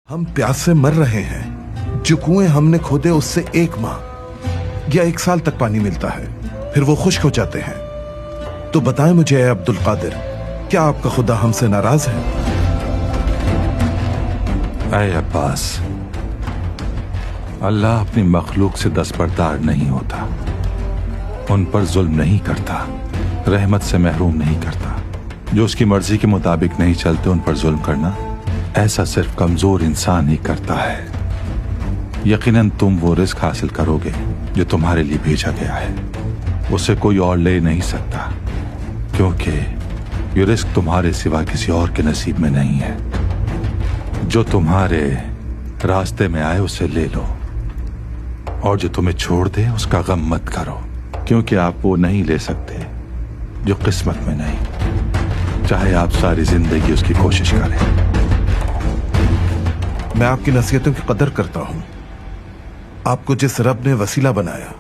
हम प्यास से मर रहे हैं। जो कुएं हमने खोदे उससे 1 माह या 1 साल तक पानी मिलता है, फिर वो खुश्क हो जाते हैं। तो बताएं मुझे अब्दुल कादिर, क्या आपका खुदा हमसे नाराज है? ऐ अब्बास, अल्लाह अपनी मखलूक से दस्तबरदार नहीं होता, उन पर जुल्म नहीं करता, रहमत से महरूम नहीं करता। जो उसकी मर्जी के मुताबिक नहीं चलते उन पर जुल्म करना ऐसा सिर्फ कमजोर इंसान ही करता है। यकीनन तुम वो रिस्क हासिल करोगे जो तुम्हारे लिए भेजा गया है, उसे कोई और ले नहीं सकता, क्योंकि ये रिस्क तुम्हारे सिवा किसी और के नसीब में नहीं है। जो तुम्हारे रास्ते में आए उसे ले लो, और जो तुम्हें छोड़ दे उसका गम मत करो, क्योंकि आप वो नहीं ले सकते जो किस्मत में नहीं, चाहे आप सारी जिंदगी उसकी कोशिश करें। मैं आपकी नसीहतों की कदर करता हूं। आपको जिस रब ने वसीला बनाया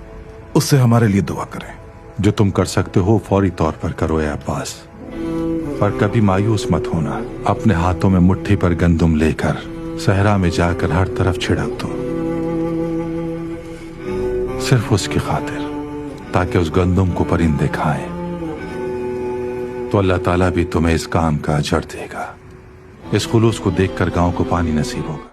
उससे हमारे लिए दुआ करें। जो तुम कर सकते हो फौरी तौर पर करो ए अब्बास, पर कभी मायूस मत होना। अपने हाथों में मुट्ठी पर गंदुम लेकर सहरा में जाकर हर तरफ छिड़क दो, सिर्फ उसकी खातिर, ताकि उस गंदुम को परिंदे खाएं। तो अल्लाह ताला भी तुम्हें इस काम का अजर देगा। इस खुलूस को देखकर गांव को पानी नसीब होगा।